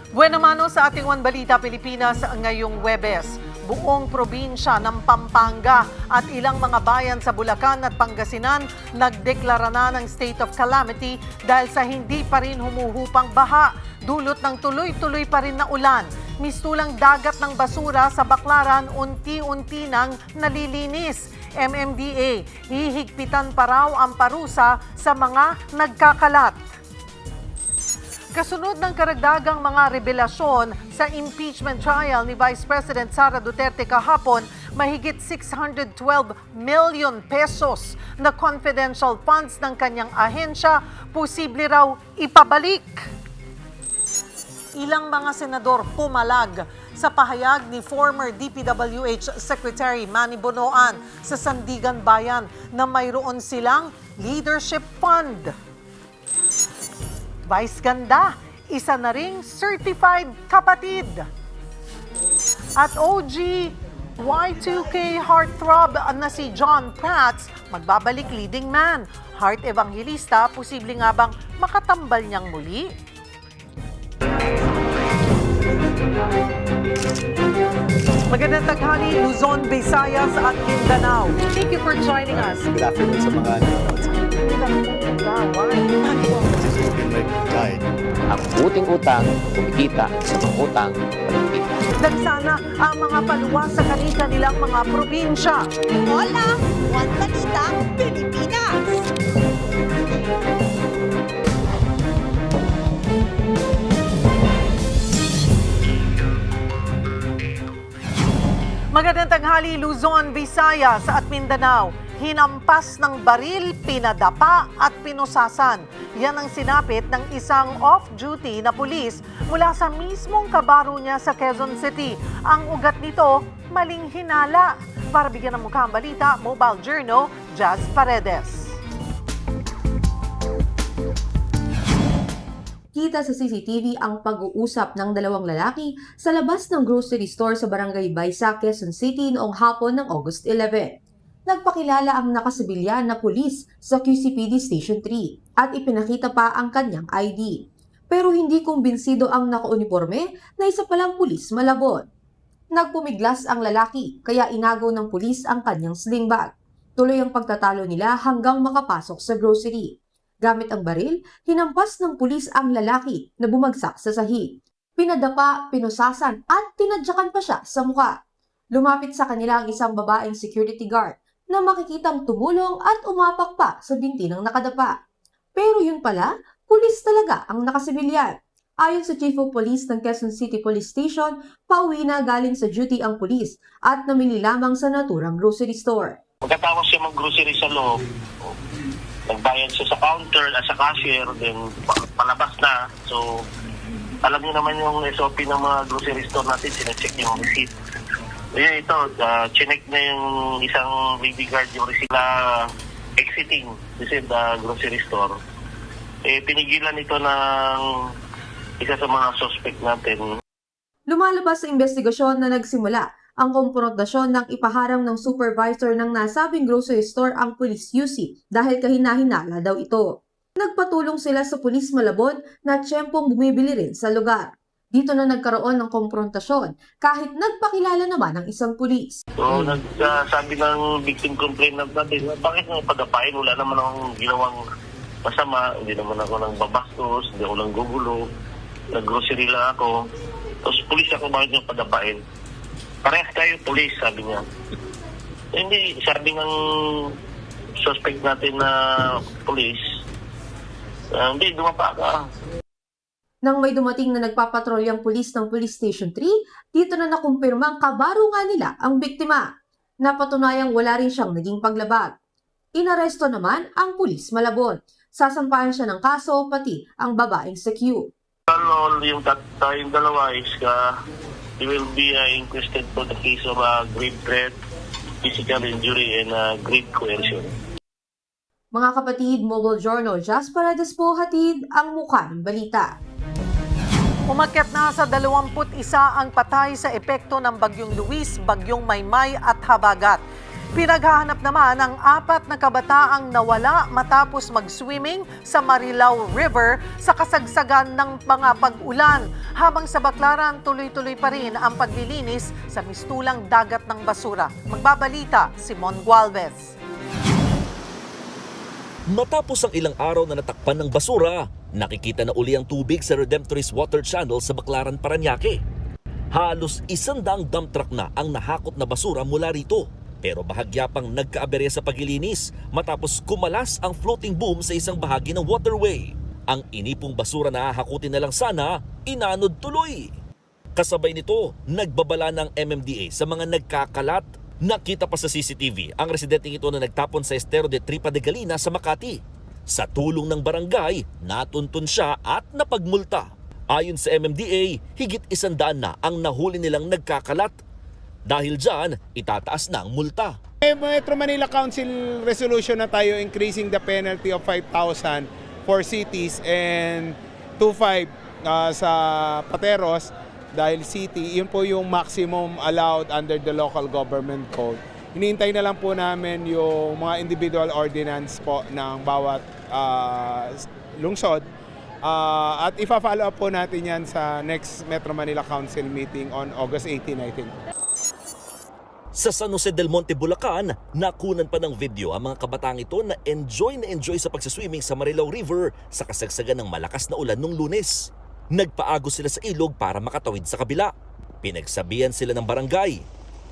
Buena mano sa ating One Balita Pilipinas ngayong Huwebes. Buong probinsya ng Pampanga at ilang mga bayan sa Bulacan at Pangasinan nagdeklara na ng state of calamity dahil sa hindi pa rin humuhupang baha. Dulot ng tuloy-tuloy pa rin na ulan. Mistulang dagat ng basura sa Baclaran unti-unti nang nalilinis. MMDA, hihigpitan pa raw ang parusa sa mga nagkakalat. Kasunod ng karagdagang mga revelasyon sa impeachment trial ni Vice President Sara Duterte kahapon, mahigit 612 million pesos na confidential funds ng kanyang ahensya posible raw ipabalik. Ilang mga senador pumalag sa pahayag ni former DPWH Secretary Manny Bonoan sa Sandigan Bayan na mayroon silang leadership fund. Vice Ganda, isa na ring certified kapatid. At OG Y2K heartthrob na si John Prats, magbabalik leading man. Heart evangelista, posible nga bang makatambal niyang muli? Magandang taghali, Luzon, Visayas at Mindanao. Thank you for joining us. Good afternoon sa mga nanonood sa guide. Ang buting utang, kumikita sa mga utang, walang Nagsana ang mga paluwas sa kanilang mga probinsya. Hola! One Balita, Pilipinas! Magandang taghali, Luzon, Visayas at Mindanao. Hinampas ng baril, pinadapa at pinusasan. Yan ang sinapit ng isang off-duty na pulis mula sa mismong kabaro niya sa Quezon City. Ang ugat nito, maling hinala. Para bigyan ng mukha ang balita, Mobile Journal, Jazz Paredes. Kita sa CCTV ang pag-uusap ng dalawang lalaki sa labas ng grocery store sa Barangay Baysa, Quezon City noong hapon ng August 11. Nagpakilala ang nakasibilyan na pulis sa QCPD Station 3 at ipinakita pa ang kanyang ID. Pero hindi kumbinsido ang nakauniforme na isa palang pulis Malabon. Nagpumiglas ang lalaki kaya inagaw ng pulis ang kanyang sling bag. Tuloy ang pagtatalo nila hanggang makapasok sa grocery. Gamit ang baril, hinampas ng pulis ang lalaki na bumagsak sa sahig. Pinadapa, pinusasan at tinadyakan pa siya sa mukha. Lumapit sa kanila ang isang babaeng security guard na makikitang tumulong at umapak pa sa binti ng nakadapa. Pero yun pala, pulis talaga ang nakasibilyan. Ayon sa Chief of Police ng Quezon City Police Station, pauwi na galing sa duty ang pulis at namili lamang sa naturang grocery store. Pagkatapos siya mag-grocery sa loob, nagbayad siya sa counter at sa cashier, then palabas na. So, alam niyo naman yung SOP ng mga grocery store natin, sinecheck yung receipt. Kaya ito, chinek na yung isang lady guard yung receipt na exiting kasi the grocery store. Pinigilan ito ng isa sa mga suspect natin. Lumalabas sa investigasyon na nagsimula ang komprontasyon ng ipaharang ng supervisor ng nasabing grocery store ang Police UC dahil kahina-hinala daw ito. Nagpatulong sila sa Police Malabon na tiyempong bumibili rin sa lugar. Dito na nagkaroon ng komprontasyon kahit nagpakilala naman ng isang pulis. So, nagsabi ng victim complainant natin, bakit nga padapain? Wala naman akong ginawang masama, hindi naman ako nang babastos, hindi ako nang gugulo, nag-grocery lang ako. Tapos pulis ako, bakit nga padapain? Parehas tayo pulis, sabi niya. Hindi, sabi ng suspect natin na pulis, hindi, dumapa ka. Nang may dumating na nagpapatrolyang pulis ng Police Station 3, dito na nakumpirmang kabaro nga nila ang biktima. Napatunayang wala rin siyang naging paglabag. Inaresto naman ang pulis Malabon. Sasampahan siya ng kaso pati ang babaeng Q. Yung dalawa is they will be inquested for the case of grave threat, physical injury, and grave coercion. Mga kapatid, Mobile Journal, Jazz Paredes po hatid ang mukha ng balita. Umakyat na sa 21 ang patay sa epekto ng Bagyong Luis, Bagyong Maymay at Habagat. Pinaghahanap naman ang 4 na kabataang nawala matapos mag-swimming sa Marilao River sa kasagsagan ng mga pag-ulan. Habang sa Baclaran, tuloy-tuloy pa rin ang paglilinis sa mistulang dagat ng basura. Magbabalita si Mon Gualvez. Matapos ang ilang araw na natakpan ng basura, nakikita na uli ang tubig sa Redemptorist Water Channel sa Baclaran, Parañaque. Halos 100 dump truck na ang nahakot na basura mula rito. Pero bahagya pang nagkaaberya sa paglilinis matapos kumalas ang floating boom sa isang bahagi ng waterway. Ang inipong basura na hahakutin na lang sana, inanod tuloy. Kasabay nito, nagbabala ng MMDA sa mga nagkakalat. Nakita pa sa CCTV ang residenteng ito na nagtapon sa Estero de Tripa de Galina sa Makati. Sa tulong ng barangay, natuntun siya at napagmulta. Ayon sa MMDA, higit 100 na ang nahuli nilang nagkakalat. Dahil dyan, itataas na ang multa. Metro Manila Council resolution na tayo increasing the penalty of 5,000 for cities and 2,500 sa Pateros. Dahil city, yun po yung maximum allowed under the local government code. Hinihintay na lang po namin yung mga individual ordinance po ng bawat lungsod. At ipa-follow up po natin yan sa next Metro Manila Council meeting on August 18, I think. Sa San Jose del Monte, Bulacan, nakunan pa ng video ang mga kabataang ito na enjoy sa pagsaswimming sa Marilao River sa kasagsagan ng malakas na ulan nung Lunes. Nagpaagos sila sa ilog para makatawid sa kabila. Pinagsabihan sila ng barangay.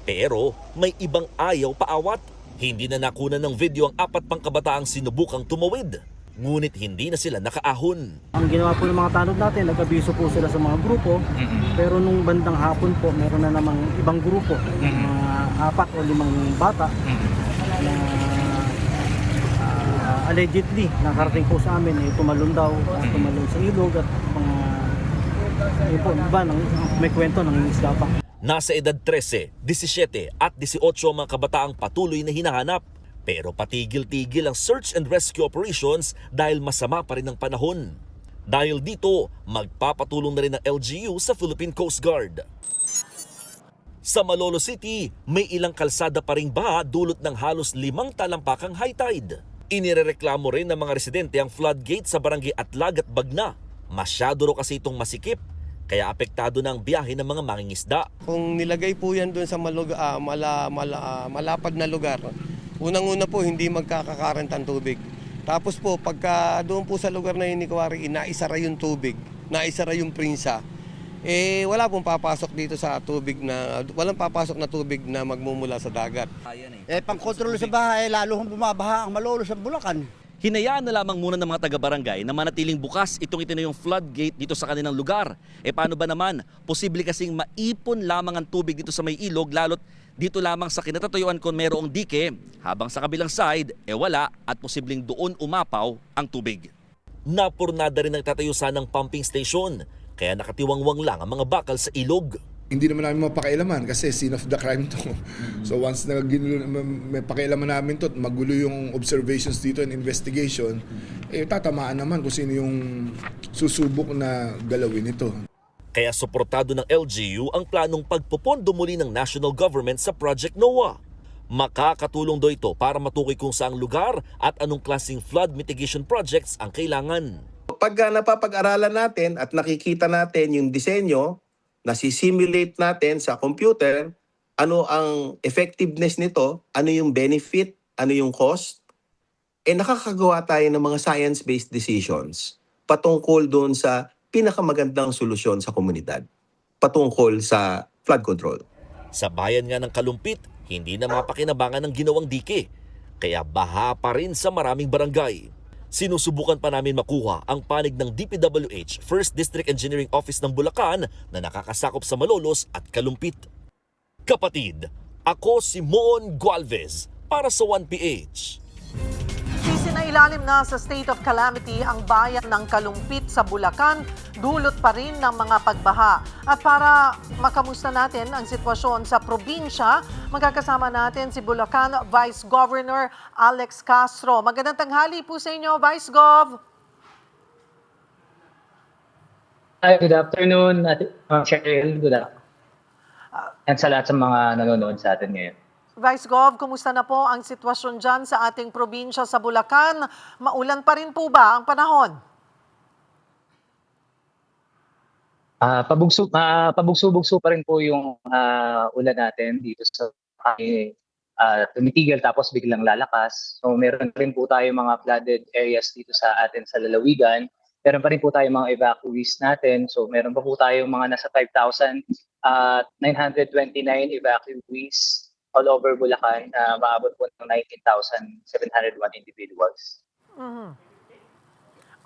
Pero may ibang ayaw paawat. Hindi na nakunan ng video ang 4 pang kabataang sinubukang tumawid. Ngunit hindi na sila nakaahon. Ang ginawa po ng mga tanod natin, nag-abiso po sila sa mga grupo. Pero nung bandang hapon po, meron na namang ibang grupo. Mga 4 o 5 bata na allegedly nakarating po sa amin, tumalon daw, tumalon sa ilog at mga iba may kwento ng isda pa. Nasa edad 13, 17 at 18 ang mga kabataang patuloy na hinahanap. Pero patigil-tigil ang search and rescue operations dahil masama pa rin ang panahon. Dahil dito, magpapatulong na rin ang LGU sa Philippine Coast Guard. Sa Malolo City, may ilang kalsada pa ring baha dulot ng halos 5 talampakang high tide. Inirereklamo rin ng mga residente ang floodgate sa barangay Atlag at Bagna. Masyado raw kasi itong masikip, kaya apektado na ang biyahe ng mga mangingisda. Kung nilagay po yan doon sa malapad na lugar, unang-una po hindi magkakakarant ang tubig. Tapos po pagka doon po sa lugar na yun ni Kuwari, naisara yung tubig, naisara yung prinsa, wala pong papasok dito sa tubig walang papasok na tubig na magmumula sa dagat. Pang-kontrol sa bahay, lalo kung bumabaha ang Malolo sa Bulacan. Hinayaan na lamang muna ng mga taga-barangay na manatiling bukas itong itinayong floodgate dito sa kanilang lugar. Paano ba naman? Posible kasing maipon lamang ang tubig dito sa may ilog, lalo't dito lamang sa kinatatayuan kung mayroong dike, habang sa kabilang side, wala at posibleng doon umapaw ang tubig. Napurnada rin nagtatayo sanang pumping station, kaya nakatiwangwang lang ang mga bakal sa ilog. Hindi naman namin mapakailaman kasi scene of the crime to. So once na may pakailaman namin to, magulo yung observations dito and investigation, tatamaan naman kung sino yung susubok na galawin ito. Kaya suportado ng LGU ang planong pagpopondo muli ng national government sa Project NOAA. Makakatulong daw ito para matukoy kung saang lugar at anong klaseng flood mitigation projects ang kailangan. Pag napapag-aralan natin at nakikita natin yung disenyo, nasisimulate natin sa computer, ano ang effectiveness nito, ano yung benefit, ano yung cost, nakakagawa tayo ng mga science-based decisions patungkol doon sa pinakamagandang solusyon sa komunidad, patungkol sa flood control. Sa bayan nga ng Kalumpit, hindi na mapakinabangan ng ginawang dike, kaya baha pa rin sa maraming barangay. Sinusubukan pa namin makuha ang panig ng DPWH 1st District Engineering Office ng Bulacan na nakakasakop sa Malolos at Kalumpit. Kapatid, ako si Mon Gualvez para sa 1PH. Isinailalim na sa state of calamity ang bayan ng Kalumpit sa Bulacan, dulot pa rin ng mga pagbaha. At para makamusta natin ang sitwasyon sa probinsya, magkakasama natin si Bulacan Vice Governor Alex Castro. Magandang tanghali po sa inyo, Vice Gov. Hi, good afternoon, Cheryl. Good afternoon. At sa lahat sa mga nanonood sa atin ngayon. Vice Gov, kumusta na po ang sitwasyon dyan sa ating probinsya sa Bulacan? Maulan pa rin po ba ang panahon? Pabugso-bugso pa rin po yung ulan natin dito sa tumitigil tapos biglang lalakas. So meron rin po tayo mga flooded areas dito sa atin sa lalawigan. Meron pa rin po tayo mga evacuees natin. So meron pa po tayong mga nasa 5,929 evacuees all over Bulacan, maabot po ng 19,701 individuals.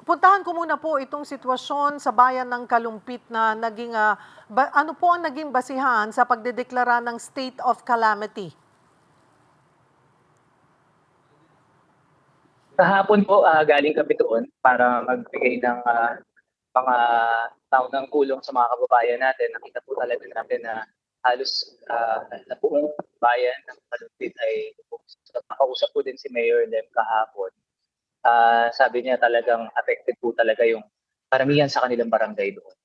Puntahan ko muna po itong sitwasyon sa bayan ng Kalumpit na naging, ano po ang naging basihan sa pagdedeklara ng state of calamity? Kahapon po, galing kami doon para magbigay ng mga tao ng kulong sa mga kababayan natin. Nakita po talaga natin na halos na buong bayan ng Kalumpit ay nakausap po din si Mayor Lem kahapon. Sabi niya talagang affected po talaga yung karamihan sa kanilang barangay doon.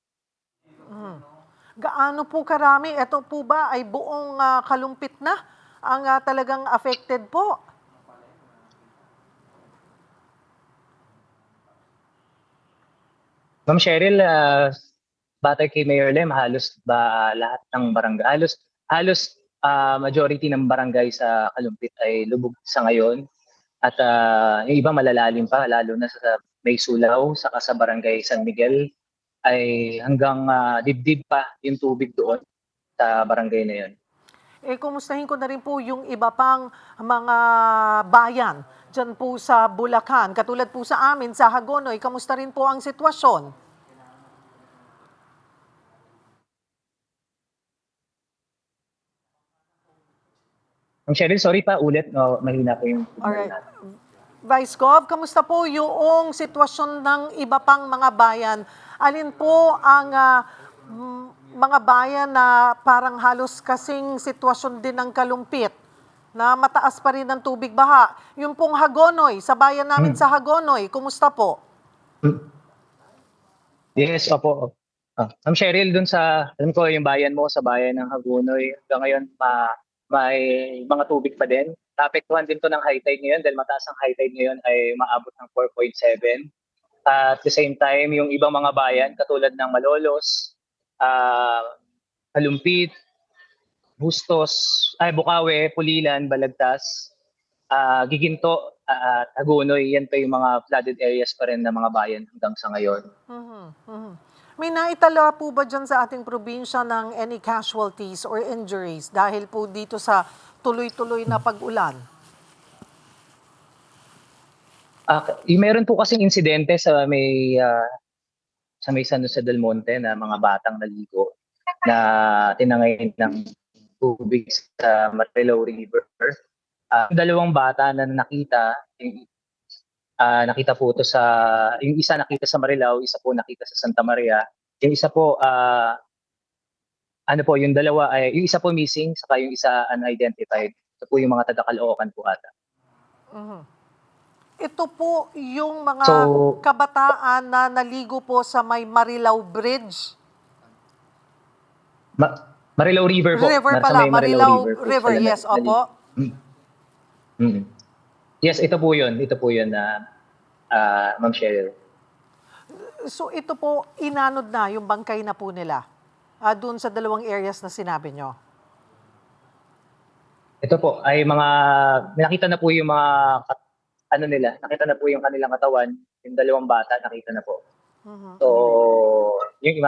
Gaano po karami? Ito po ba ay buong Kalumpit na ang talagang affected po? Ma'am Cheryl, batay kay Mayor Lem, halos ba lahat ng barangay, halos majority ng barangay sa Kalumpit ay lubog sa ngayon. At yung iba malalalim pa, lalo na sa May Sulaw, saka sa barangay San Miguel, ay hanggang dibdib pa yung tubig doon sa barangay na yun. Kumustahin ko na rin po yung iba pang mga bayan dyan po sa Bulacan. Katulad po sa amin, sa Hagonoy, kamusta rin po ang sitwasyon? Ma'am Cheryl, sorry pa, ulit. No, mahina po yung... Alright. Vice Gov, kamusta po yung sitwasyon ng iba pang mga bayan? Alin po ang mga bayan na parang halos kasing sitwasyon din ng Kalumpit na mataas pa rin ang tubig baha? Yung pong Hagonoy, sa bayan namin sa Hagonoy, kumusta po? Yes, opo. Ma'am Cheryl, dun sa, alam ko yung bayan mo, sa bayan ng Hagonoy, hanggang ngayon may mga tubig pa din. Naapektuhan din to ng high tide ngayon dahil mataas ang high tide ngayon ay maabot ng 4.7. At the same time, yung ibang mga bayan katulad ng Malolos, Kalumpit, Bustos, Bukawe, Pulilan, Balagtas, Giginto, at Hagonoy, yan pa yung mga flooded areas pa rin ng mga bayan hanggang sa ngayon. May naitala po ba dyan sa ating probinsya ng any casualties or injuries dahil po dito sa tuloy-tuloy na pag-ulan? Meron po kasing insidente sa may San Jose del Monte na mga batang naligo na tinangay ng tubig sa Marilao River. Dalawang bata na nakita, nakita po ito sa, yung isa nakita sa Marilao, isa po nakita sa Santa Maria. Yung isa po, yung dalawa ay, yung isa po missing, saka yung isa unidentified. Ito po yung mga taga-Caloocan po ata. Ito po yung mga kabataan na naligo po sa may Marilao Bridge. Marilao River po. River pala, Marilao River, yes, opo. Yes, ito po yun na Ma'am Cheryl. So ito po, inanod na yung bangkay na po nila doon sa dalawang areas na sinabi nyo? Ito po ay nakita na po yung mga nakita na po yung kanilang katawan, yung dalawang bata nakita na po. So, yung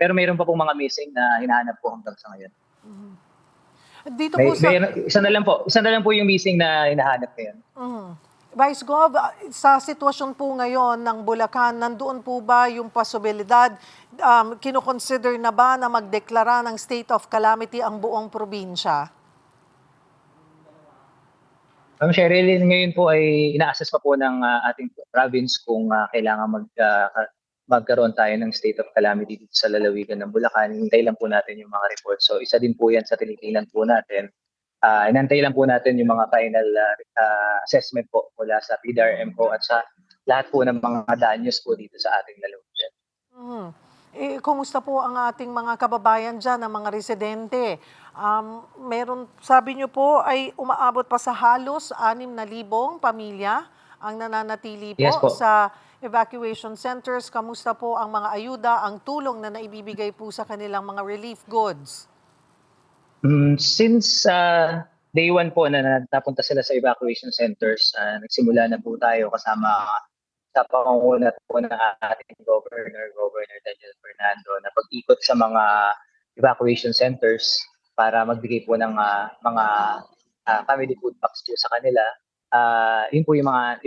pero mayroon pa pong mga missing na hinahanap po hanggang sa ngayon. Dito po isa na lang po yung missing na hinahanap ngayon. Vice Gov, sa sitwasyon po ngayon ng Bulacan, nandoon po ba yung posibilidad, kinoconsider na ba na magdeklara ng state of calamity ang buong probinsya? Ma'am Cheryl, ngayon po ay ina-assess pa po ng ating province kung kailangan magkaroon tayo ng state of calamity dito sa lalawigan ng Bulacan. Hintay lang po natin yung mga reports. So isa din po yan sa tinitingnan po natin. Inantay lang po natin yung mga final assessment po mula sa PDRMO at sa lahat po ng mga danyos po dito sa ating lalawigan. Kumusta po ang ating mga kababayan dyan, ang mga residente? Meron, sabi niyo po ay umaabot pa sa halos 6,000 pamilya ang nananatili Yes po po. sa evacuation centers. Kamusta po ang mga ayuda, ang tulong na naibibigay po sa kanilang mga relief goods? Since day one po na napunta sila sa evacuation centers, nagsimula na po tayo kasama sa pangunguna po ng ating Governor Daniel Fernando, na pag-ikot sa mga evacuation centers para magbigay po ng mga family food packs po sa kanila. Yun po yung mga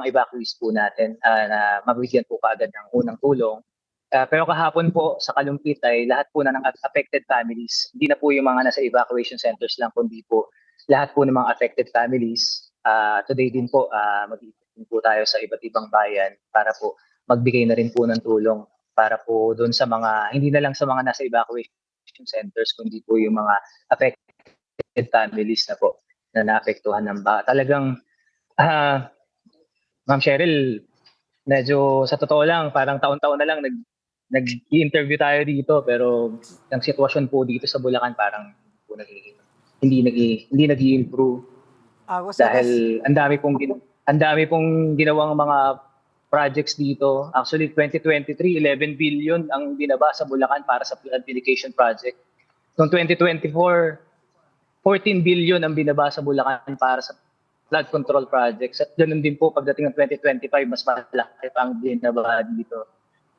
evacuees po natin na mabigyan po kaagad ng unang tulong. Pero kahapon po sa Kalumpit ay lahat po na ng affected families, hindi na po yung mga nasa evacuation centers lang, kundi po lahat po ng mga affected families. Today din po, mag-iikot po tayo sa iba't ibang bayan para po magbigay na rin po ng tulong para po doon sa mga, hindi na lang sa mga nasa evacuation centers, kundi po yung mga affected families na po na naapektuhan ng talagang Ma'am Cheryl, medyo sa totoo lang parang taon-taon na lang nag-i-interview tayo dito, pero ang sitwasyon po dito sa Bulacan parang hindi nag-i-improve dahil ang dami pong ginawang mga projects dito. Actually, 2023, 11 billion ang binaba sa Bulacan para sa flood mitigation project. Noong 2024, 14 billion ang binaba sa Bulacan para sa flood control projects. At ganoon din po pagdating ng 2025, mas malaki pa ang binaba dito.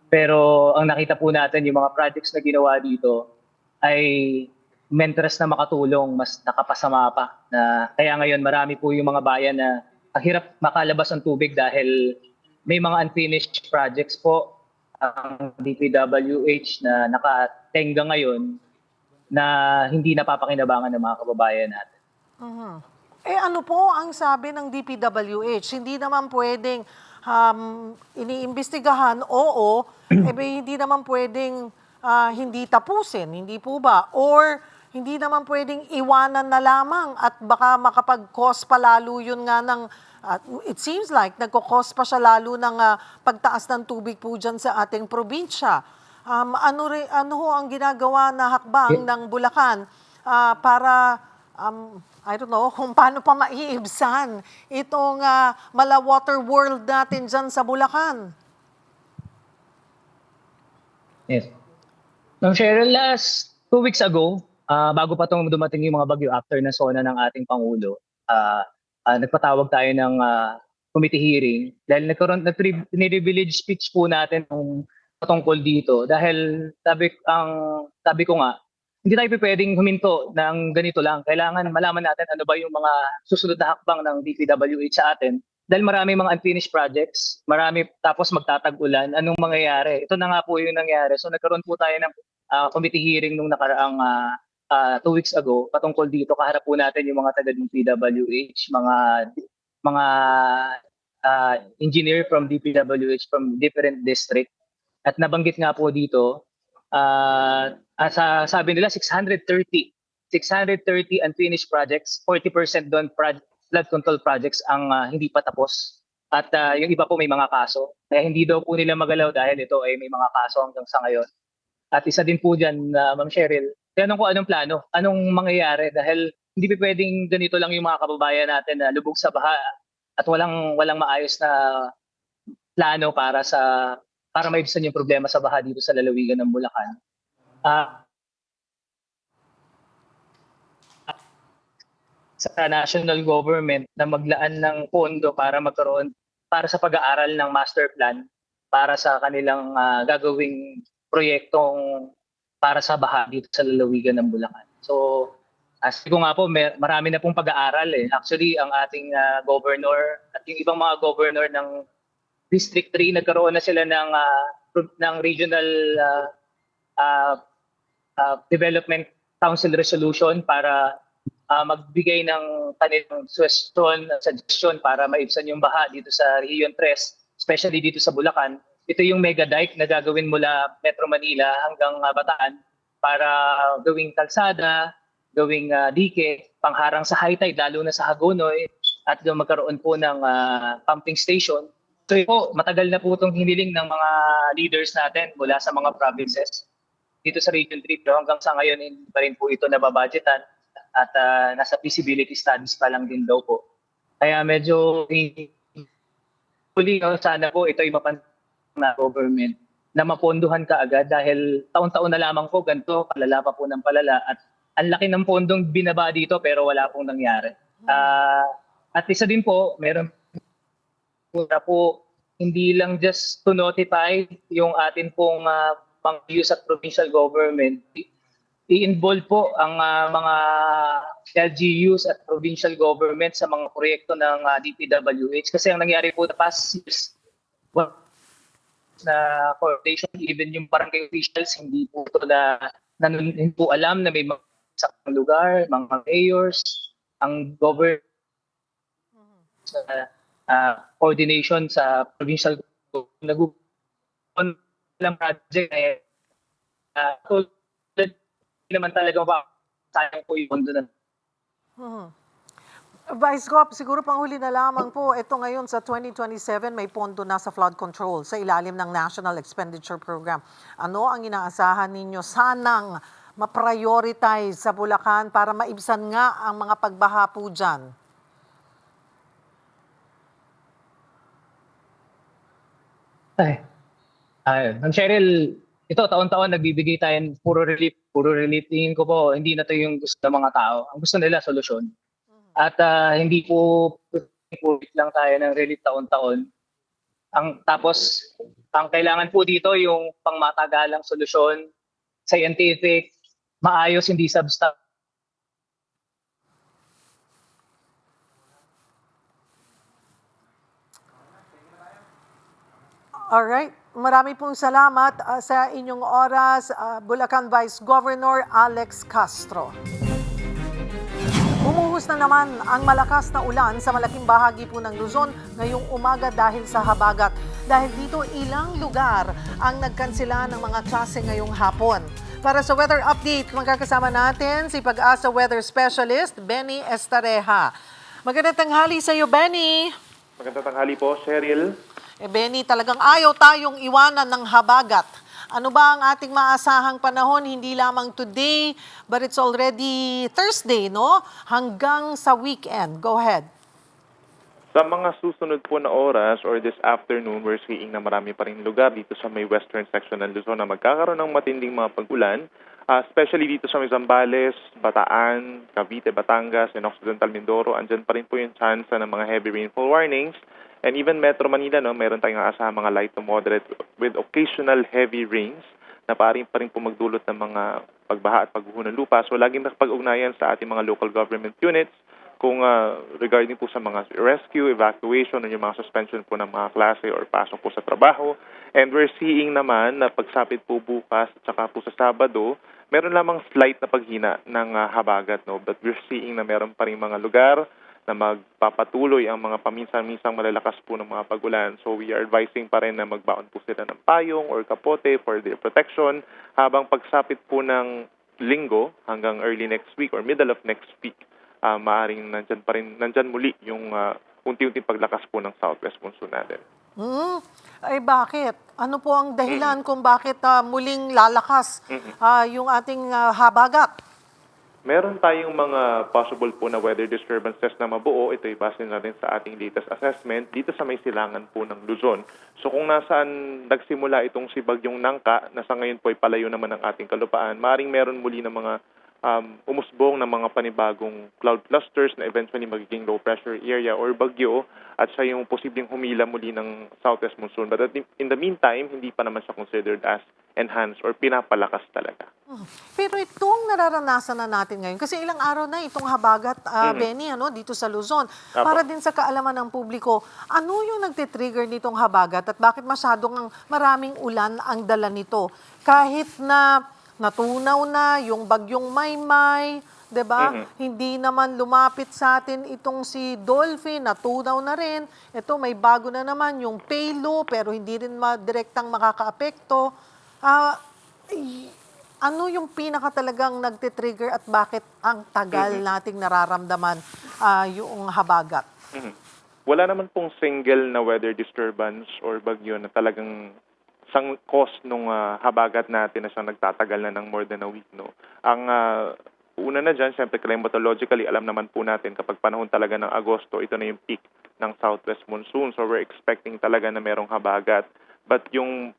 Pero ang nakita po natin, yung mga projects na ginawa dito ay mentres na makatulong, mas nakapasama pa. Kaya ngayon marami po yung mga bayan na ang hirap makalabas ng tubig dahil may mga unfinished projects po ang DPWH na nakatenga ngayon na hindi napapakinabangan ng mga kababayan natin. Ano po ang sabi ng DPWH? Hindi naman pwedeng iniimbestigahan, hindi naman pwedeng hindi tapusin, hindi po ba? Or hindi naman pwedeng iwanan na lamang at baka makapag-cause pa lalo yun nga ng it seems like nagko-cause pa siya lalo ng pagtaas ng tubig po dyan sa ating probinsya. Ano ho ang ginagawa na hakbang ng Bulacan para, I don't know, kung paano pa maiibsan itong mala water world natin dyan sa Bulacan? Yes. Ma'am Cheryl, last 2 weeks ago, bago pa itong dumating yung mga bagyo after na SONA ng ating Pangulo, nagpatawag tayo ng committee hearing dahil nire-village speech po natin patungkol dito dahil sabi ko nga, hindi tayo pwedeng huminto ng ganito lang. Kailangan malaman natin ano ba yung mga susunod na hakbang ng DPWH sa atin dahil marami mga unfinished projects, tapos magtatag-ulan, anong mangyayari? Ito na nga po yung nangyari. So nagkaroon po tayo ng committee hearing nung nakaraang 2 weeks ago patungkol dito. Kaharap po natin yung mga taga-DPWH, mga engineer from DPWH from different district. At nabanggit nga po dito, sabi nila 630 unfinished projects, 40% doon flood control projects ang hindi pa tapos. At yung iba po may mga kaso. Kaya hindi daw po nila magalaw dahil ito ay may mga kaso hanggang sa ngayon. At isa din po dyan, Ma'am Cheryl, tanong ko anong plano, anong mangyayari dahil hindi pa pwedeng ganito lang yung mga kababayan natin na lubog sa baha at walang maayos na plano para maibsan yung problema sa baha dito sa lalawigan ng Bulacan. Sa national government na maglaan ng pondo para sa pag-aaral ng master plan para sa kanilang gagawing proyektong para sa baha dito sa lalawigan ng Bulacan. So, as ko nga po, marami na pong pag-aaral eh. Actually, ang ating governor at yung ibang mga governor ng District 3, nagkaroon na sila ng regional development council resolution para magbigay ng kanilang suggestion para maibsan yung baha dito sa Region 3, especially dito sa Bulacan. Ito yung mega dike na gagawin mula Metro Manila hanggang Bataan para gawing kalsada, gawing dike, pangharang sa high tide, lalo na sa Hagonoy, at magkaroon po ng pumping station. So po, matagal na po itong hiniling ng mga leaders natin mula sa mga provinces. dito sa Region 3 pero hanggang sa ngayon hindi pa rin po ito nababudgetan at nasa feasibility studies pa lang din daw po. Kaya medyo huli, sana po ito ay mapansin na government na mapondohan ka agad dahil taon-taon na lamang po ganito, palala pa po ng palala at ang laki ng pondong binaba dito pero wala pong nangyari. At isa din po, meron po hindi lang just to notify yung atin pong mga use at provincial government, i-involve po ang mga LGUs at provincial government sa mga proyekto ng DPWH kasi ang nangyari po the past years, na coordination, even yung barangay officials hindi po ito hindi po alam na may mga sa lugar, mga mayors, ang government coordination sa provincial ng project naman talaga sayang po yung mundo na. Vice Gop, siguro panghuli na lamang po, ito ngayon sa 2027 may pondo na sa flood control sa ilalim ng National Expenditure Program. Ano ang inaasahan ninyo sanang ma-prioritize sa Bulacan para maibsan nga ang mga pagbaha po dyan? Ang Cheryl, ito taon-taon nagbibigay tayo ng puro relief. Tingin ko po, hindi na to yung gusto ng mga tao. Ang gusto nila, solusyon. At hindi po lang tayo ng relief taon-taon. Tapos, ang kailangan po dito yung pangmatagalang solusyon, scientific, maayos, hindi substance. Alright, marami pong salamat sa inyong oras, Bulacan Vice Governor Alex Castro. Bumuhos na naman ang malakas na ulan sa malaking bahagi po ng Luzon ngayong umaga dahil sa habagat. Dahil dito ilang lugar ang nagkansela ng mga klase ngayong hapon. Para sa weather update, magkakasama natin si Pag-asa Weather Specialist Benny Estareja. Magandang tanghali sa iyo, Benny. Magandang tanghali po, Cheryl. Benny, talagang ayaw tayong iwanan ng habagat. Ano ba ang ating maasahang panahon, hindi lamang today, but it's already Thursday, no? Hanggang sa weekend. Go ahead. Sa mga susunod po na oras or this afternoon, we're seeing na marami pa rin lugar dito sa may western section ng Luzon na magkakaroon ng matinding mga pag-ulan, especially dito sa may Zambales, Bataan, Cavite, Batangas, and Occidental Mindoro. Andyan pa rin po yung chance ng mga heavy rainfall warnings. And even Metro Manila, no, meron tayong aasahan mga light to moderate with occasional heavy rains na pa rin po magdulot ng mga pagbaha at pagguho ng lupa. So laging nakapag-ugnayan sa ating mga local government units kung regarding po sa mga rescue, evacuation, o yung mga suspension po ng mga klase or pasok po sa trabaho. And we're seeing naman na pagsapit po bukas at saka po sa Sabado, meron lamang slight na paghina ng habagat. No? But we're seeing na meron pa rin mga lugar na magpapatuloy ang mga paminsan-minsang malalakas po ng mga pagulan. So we are advising pa rin na magbaon po sila ng payong or kapote for their protection habang pagsapit po ng linggo hanggang early next week or middle of next week, maaring nandyan muli yung unti-unting paglakas po ng southwest monsoon natin. Ay bakit? Ano po ang dahilan kung bakit muling lalakas yung ating habagat? Meron tayong mga possible po na weather disturbances na mabuo. Ito ay base na rin sa ating latest assessment dito sa may silangan po ng Luzon. So kung nasaan nagsimula itong si Bagyong Nangka, na sa ngayon po ay palayo naman ng ating kalupaan, maaaring meron muli ng mga umusbong ng mga panibagong cloud clusters na eventually magiging low pressure area or bagyo at siya yung posibleng humila muli ng southwest monsoon. But in the meantime, hindi pa naman siya considered as enhanced or pinapalakas talaga. Pero itong nararanasan na natin ngayon, kasi ilang araw na itong habagat, Benny, dito sa Luzon. Para din sa kaalaman ng publiko, ano yung nagtitrigger nitong habagat at bakit masyadong maraming ulan ang dala nito? Kahit na natunaw na yung bagyong Maymay, 'di ba? Hindi naman lumapit sa atin itong si Dolphin, natunaw na rin. Ito may bago na naman yung Pelo, pero hindi rin direktang makakaapekto. Ano yung pinaka talagang nagtitrigger at bakit ang tagal nating nararamdaman yung habagat? Wala naman pong single na weather disturbance or bagyo na talagang isang cause nung habagat natin na siyang nagtatagal na ng more than a week. No? Ang una na dyan, syempre climatologically, alam naman po natin kapag panahon talaga ng Agosto, ito na yung peak ng southwest monsoon. So we're expecting talaga na merong habagat. But yung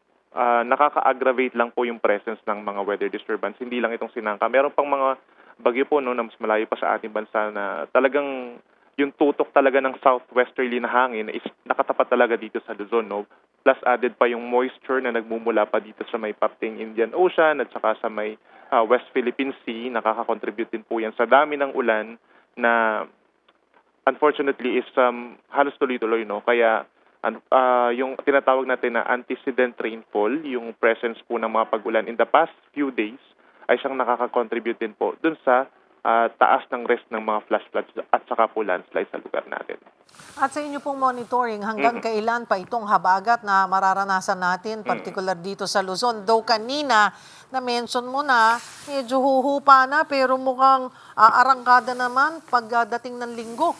nakaka-aggravate lang po yung presence ng mga weather disturbance. Hindi lang itong Sinangka. Meron pang mga bagyo po no, na mas malayo pa sa ating bansa na talagang yung tutok talaga ng southwesterly na hangin is nakatapat talaga dito sa Luzon. No? Plus added pa yung moisture na nagmumula pa dito sa may Papting Indian Ocean at saka sa may West Philippine Sea. Nakaka-contribute din po yan sa dami ng ulan na unfortunately is halos tuloy-tuloy. No? Kaya yung tinatawag natin na antecedent rainfall, yung presence po ng mga pag-ulan in the past few days ay siyang nakaka-contribute din po dun sa taas ng risk ng mga flash floods at saka po landslide sa lugar natin. At sa inyo pong monitoring, hanggang kailan pa itong habagat na mararanasan natin, particular dito sa Luzon? Though kanina, na-mention mo na, medyo huhupa na, pero mukhang arangkada naman pagdating ng linggo.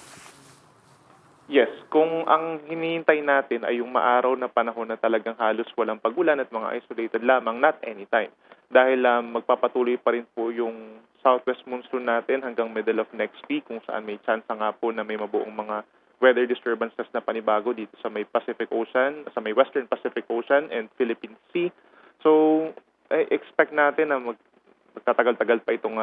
Yes, kung ang hinihintay natin ay yung maaraw na panahon na talagang halos walang pag-ulan at mga isolated lamang, not anytime. Dahil magpapatuloy pa rin po yung southwest monsoon natin hanggang middle of next week kung saan may chance nga po na may mabuong mga weather disturbances na panibago dito sa may Pacific Ocean, sa may Western Pacific Ocean and Philippine Sea. So, expect natin na magtatagal-tagal pa itong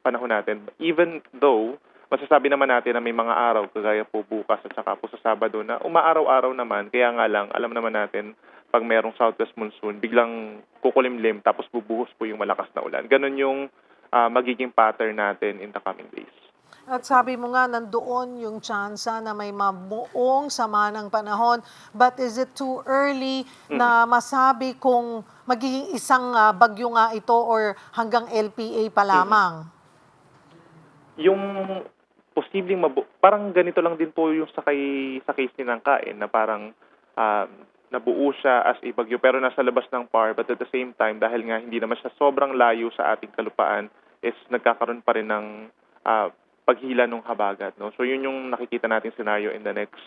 panahon natin. Even though masasabi naman natin na may mga araw, kagaya po bukas at saka po sa Sabado na umaaraw-araw naman, kaya nga lang, alam naman natin, pag merong southwest monsoon, biglang kukulimlim tapos bubuhos po yung malakas na ulan. Ganon yung magiging pattern natin in the coming days. At sabi mo nga, nandoon yung tsansa na may mabuong sama ng panahon. But is it too early na masabi kung magiging isang bagyo nga ito or hanggang LPA pa lamang? Yung posibleng parang ganito lang din po yung sa case ni Nangkain na parang nabuo siya as a bagyo pero nasa labas ng PAR, but at the same time dahil nga hindi naman siya sobrang layo sa ating kalupaan is nagkakaroon pa rin ng paghila ng habagat. No? So yun yung nakikita nating scenario in the next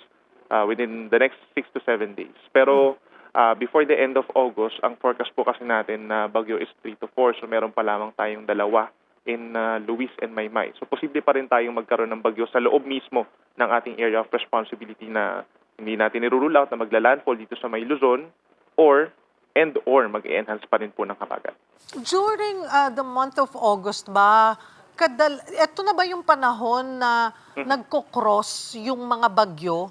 within the next 6 to 7 days. Pero before the end of August, ang forecast po kasi natin na bagyo is 3 to 4, so meron pa lamang tayong dalawa in Luis and Maymay. So posible pa rin tayong magkaroon ng bagyo sa loob mismo ng ating area of responsibility na hindi natin i-rule out na magla-landfall dito sa may Luzon or mag-enhance pa rin po ng habagat. During the month of August ba, ito na ba yung panahon na nagko-cross yung mga bagyo?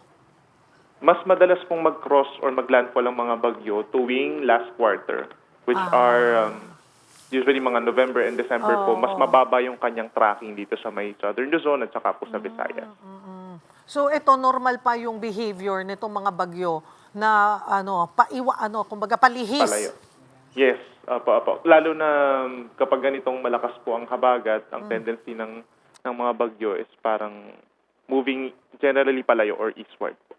Mas madalas pong mag-cross or mag-landfall ang mga bagyo tuwing last quarter, which are usually mga November and December po. Mas mababa yung kanyang tracking dito sa may Southern Luzon at saka po sa Visayas. So ito normal pa yung behavior nitong mga bagyo na kumbaga palihis. Palayo. Yes, apo. Lalo na kapag ganitong malakas po ang habagat, ang tendency ng mga bagyo is parang moving generally palayo or eastward po.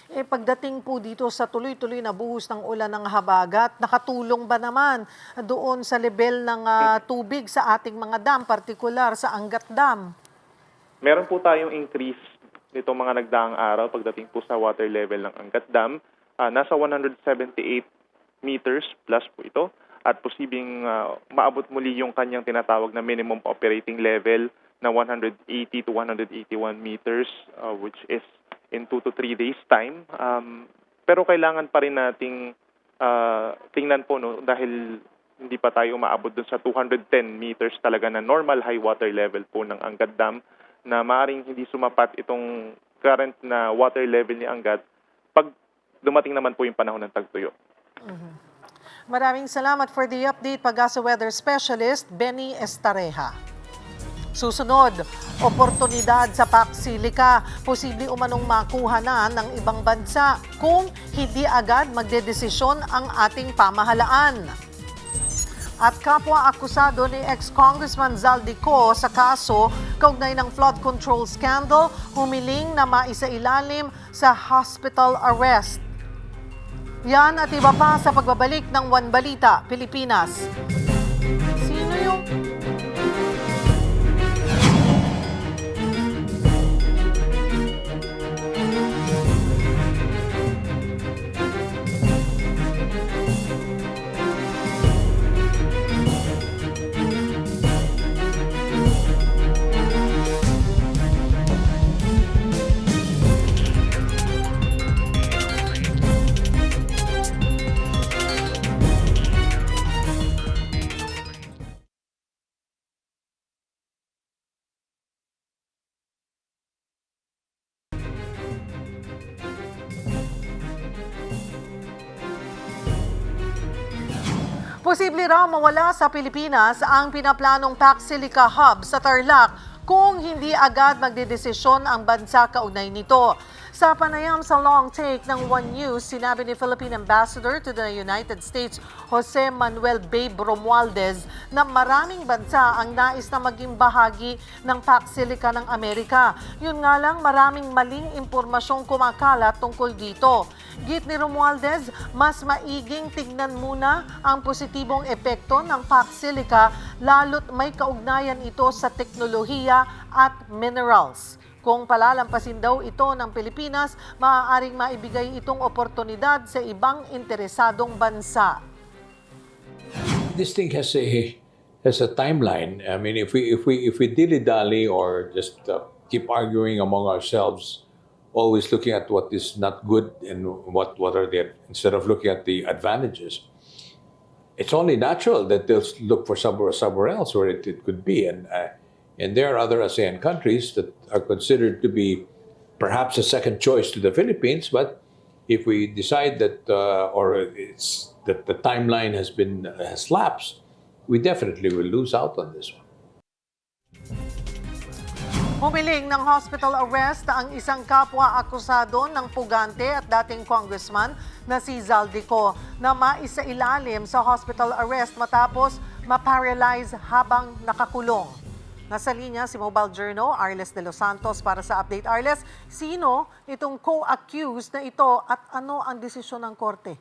Pagdating po dito sa tuloy-tuloy na buhos ng ulan ng habagat, nakatulong ba naman doon sa level ng tubig sa ating mga dam, partikular sa Angat Dam? Meron po tayong increase nitong mga nagdaang araw pagdating po sa water level ng Angat Dam. Nasa 178 meters plus po ito at posibleng maabot muli yung kanyang tinatawag na minimum operating level na 180 to 181 meters which is in 2 to 3 days time. Pero kailangan pa rin nating tingnan po no dahil hindi pa tayo umaabot dun sa 210 meters talaga na normal high water level po ng Angat Dam na maaaring hindi sumapat itong current na water level ni Angat pag dumating naman po yung panahon ng tagtuyo. Maraming salamat for the update, Pag-asa Weather Specialist, Benny Estareja. Susunod, oportunidad sa Paksilica, posible umanong makuha na ng ibang bansa kung hindi agad magdedesisyon ang ating pamahalaan. At kapwa akusado ni ex-Congressman Zaldico sa kaso kaugnay ng flood control scandal, humiling na maisailalim sa hospital arrest. Yan at iba pa sa pagbabalik ng One Balita, Pilipinas. Sino yung Posible raw mawala sa Pilipinas ang pinaplanong Pac Silica Hub sa Tarlac kung hindi agad magdedesisyon ang bansa kaugnay nito. Sa panayam sa long take ng One News, sinabi ni Philippine Ambassador to the United States, Jose Manuel Babe Romualdez, na maraming bansa ang nais na maging bahagi ng Pac Silica ng Amerika. Yun nga lang, maraming maling impormasyong kumakalat tungkol dito. Git ni Romualdez, mas maiging tignan muna ang positibong epekto ng Pac Silica lalo't may kaugnayan ito sa teknolohiya at minerals. Kung palalampasin daw ito ng Pilipinas, maaaring maibigay itong oportunidad sa ibang interesadong bansa. This thing has a timeline. I mean, if we dilly-dally or just keep arguing among ourselves, always looking at what is not good and what are the, instead of looking at the advantages, it's only natural that they'll look for somewhere else where it could be. And there are other ASEAN countries that are considered to be perhaps a second choice to the Philippines. But if we decide that, that the timeline has lapsed, we definitely will lose out on this one. Humiling ng hospital arrest ang isang kapwa akusado ng pugante at dating congressman na si Zaldico na maisailalim sa hospital arrest matapos ma-paralyze habang nakakulong. Nasa linya si Mobile Journal, Arles de los Santos para sa update. Arles, sino itong co-accused na ito at ano ang desisyon ng korte?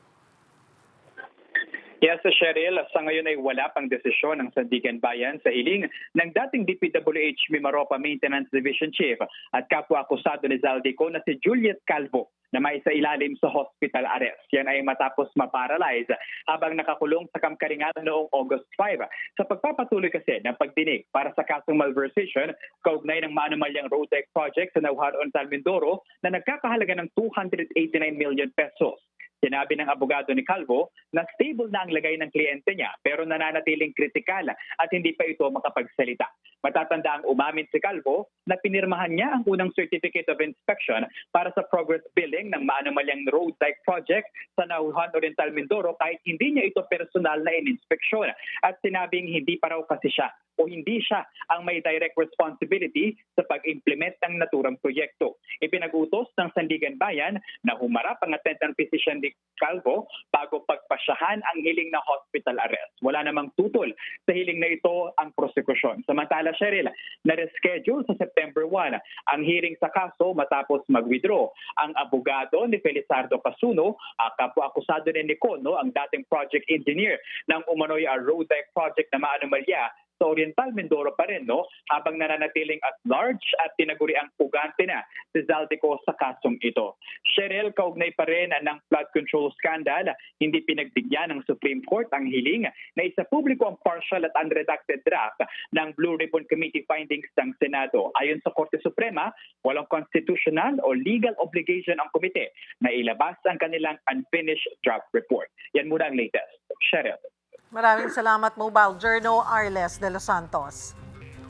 Yes, Cheryl, sa ngayon ay wala pang desisyon ng Sandigan Bayan sa hiling ng dating DPWH Mimaropa Maintenance Division Chief at kapwa-akusado ni Zaldico na si Juliet Calvo na maisailalim sa hospital arrest. Yan ay matapos ma-paralyze habang nakakulong sa Kamkaringan noong August 5. Sa pagpapatuloy kasi ng pagdinig para sa kasong malversation kaugnay ng maanumalyang road deck project sa Nauharon, Mindoro na nagkakahalaga ng 289 million pesos. Sinabi ng abogado ni Calvo na stable na ang lagay ng kliyente niya pero nananatiling kritikal at hindi pa ito makapagsalita. Matatanda ang umamin si Calvo na pinirmahan niya ang unang Certificate of Inspection para sa progress billing ng maanumalyang road dike project sa Nauhan Oriental, Mindoro kahit hindi niya ito personal na ininspeksyon at sinabing hindi pa raw kasi siya o hindi siya ang may direct responsibility sa pag-implement ng naturang proyekto. Ipinag-utos ng Sandigan Bayan na humarap ang attendant physician ni Calvo bago pagpasyahan ang hiling na hospital arrest. Wala namang tutol sa hiling na ito ang prosekusyon. Samantala, Cheryl, na-reschedule sa September 1 ang hearing sa kaso matapos mag-withdraw ang abogado ni Felizardo Casuno, kapwa-akusado ni Nicono, ang dating project engineer ng umano'y road dike project na maanumalya sa Oriental Mindoro pa rin, habang nananatiling at large at tinaguri ang pugante na si Zaldico sa kasong ito. Cheryl, kaugnay pa rin ng flood control scandal, hindi pinagbigyan ng Supreme Court ang hiling na isa publiko ang partial at unredacted draft ng Blue Ribbon Committee findings ng Senado. Ayon sa Korte Suprema, walang constitutional o legal obligation ang komite na ilabas ang kanilang unfinished draft report. Yan muna ang latest. Cheryl. Maraming salamat, Mobile Journal, Arles de los Santos.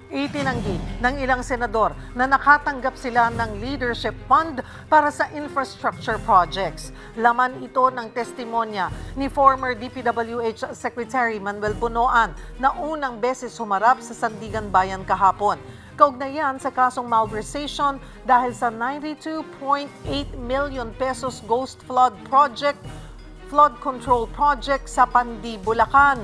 Itinanggi ng ilang senador na nakatanggap sila ng leadership fund para sa infrastructure projects. Laman ito ng testimonya ni former DPWH Secretary Manuel Bunoan na unang beses humarap sa Sandigan Bayan kahapon. Kaugnayan sa kasong malversation dahil sa 92.8 million pesos ghost flood control project sa Pandi, Bulacan.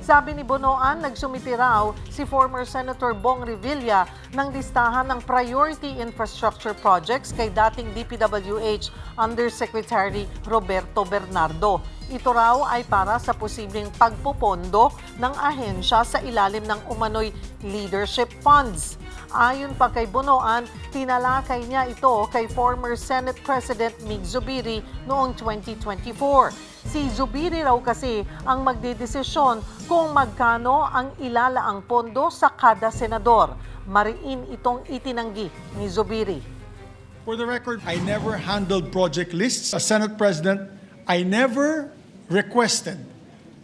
Sabi ni Bunoan, nagsumiti raw si former Senator Bong Revilla ng listahan ng priority infrastructure projects kay dating DPWH Undersecretary Roberto Bernardo. Ito raw ay para sa posibleng pagpopondo ng ahensya sa ilalim ng umano'y leadership funds. Ayon pa kay Bunoan, tinalakay niya ito kay former Senate President Mig Zubiri noong 2024. Si Zubiri raw kasi ang magdedesisyon kung magkano ang ilalaang pondo sa kada senador. Mariin itong itinanggi ni Zubiri. For the record, I never handled project lists. As Senate President, I never requested,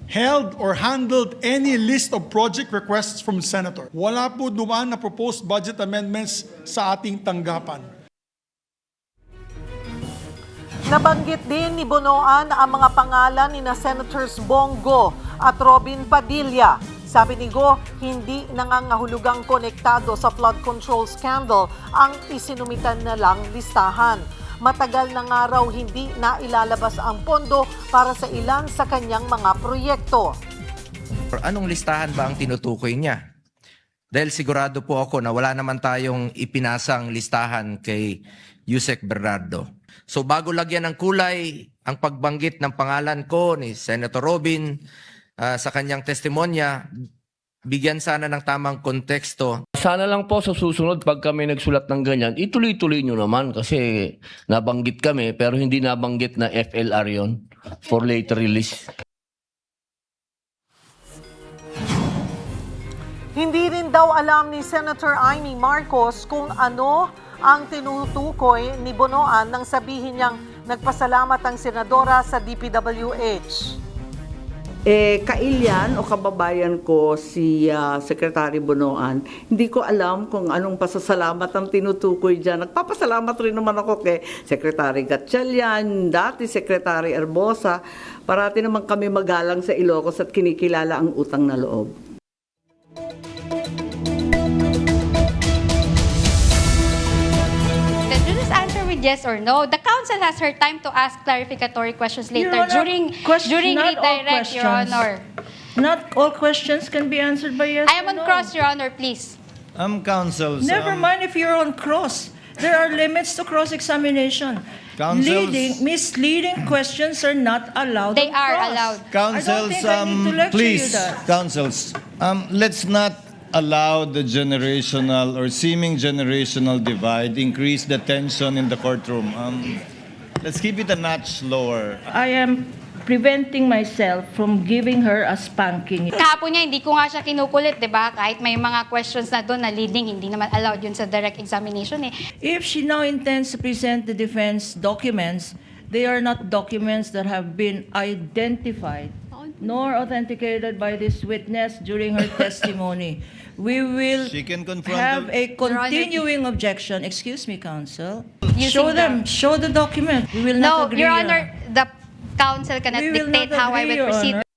held, or handled any list of project requests from Senator. Wala po dumaan na proposed budget amendments sa ating tanggapan. Nabanggit din ni Bonoan ang mga pangalan ni na Senators Bongo at Robin Padilla. Sabi ni Go, hindi nangangahulugang konektado sa flood control scandal ang isinumitan na lang listahan. Matagal na nga raw hindi na ilalabas ang pondo para sa ilan sa kanyang mga proyekto. Anong listahan ba ang tinutukoy niya? Dahil sigurado po ako na wala naman tayong ipinasang listahan kay Yusek Bernardo. So bago lagyan ng kulay ang pagbanggit ng pangalan ko ni Senator Robin sa kanyang testimonya, bigyan sana ng tamang konteksto. Sana lang po sa susunod pag kami nagsulat ng ganyan, ituloy-tuloy nyo naman kasi nabanggit kami pero hindi nabanggit na FLR yon for later release. Hindi rin daw alam ni Senator Amy Marcos kung ano ang tinutukoy ni Bonoan nang sabihin niyang nagpasalamat ang senadora sa DPWH. Kailyan o kababayan ko si Secretary Bonoan, hindi ko alam kung anong pasasalamat ang tinutukoy dyan. Nagpapasalamat rin naman ako kay Secretary Gatchalian, dati Secretary Herbosa. Parati naman kami magalang sa Ilocos at kinikilala ang utang na loob. Yes or no. The council has her time to ask clarificatory questions later Your Honor, during not all redirect, Your questions. Honor. Not all questions can be answered by yes I am or on no. cross, Your Honor, please. Councils. Never mind if you're on cross. There are limits to cross-examination. Misleading questions are not allowed They on are cross. allowed. Councils, I don't think I need to lecture please, you that. councils, let's not allow the generational or seeming generational divide increase the tension in the courtroom. Let's keep it a notch lower. I am preventing myself from giving her a spanking. Kahapon niya, hindi ko nga siya kinukulit, di ba? Kahit may mga questions na doon na leading, hindi naman allowed yun sa direct examination eh. If she now intends to present the defense documents, they are not documents that have been identified nor authenticated by this witness during her testimony. We will She can confront have them. a continuing objection. Excuse me, counsel. Using Show the document. We will No, not agree. Your Honor, the council cannot We will dictate not how I agree, will Your proceed. Honor.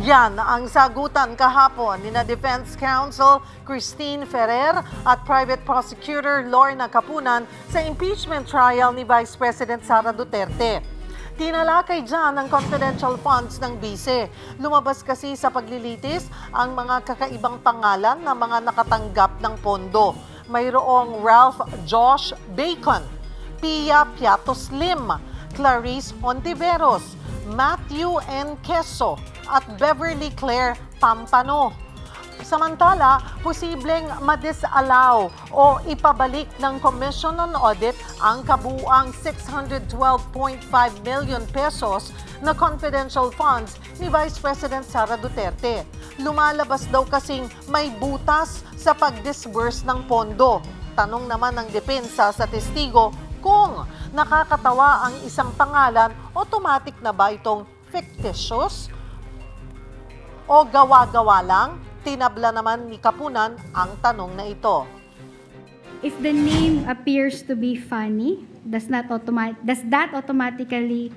Yan ang sagutan kahapon ni na Defense Counsel Christine Ferrer at Private Prosecutor Lorna Capunan sa impeachment trial ni Vice President Sara Duterte. Tinalakay dyan ang confidential funds ng bise. Lumabas kasi sa paglilitis ang mga kakaibang pangalan ng mga nakatanggap ng pondo. Mayroong Ralph Josh Bacon, Pia Piatos Lim, Clarice Ontiveros, Matthew N. Queso at Beverly Claire Pampano. Samantala, posibleng ma-disallow o ipabalik ng Commission on Audit ang kabuuang 612.5 million pesos na confidential funds ni Vice President Sara Duterte. Lumalabas daw kasing may butas sa pag-disburse ng pondo. Tanong naman ng depensa sa testigo kung nakakatawa ang isang pangalan, automatic na ba itong fictitious o gawa-gawa lang? Tinabla naman ni Capunan ang tanong na ito. If the name appears to be funny, does that automatically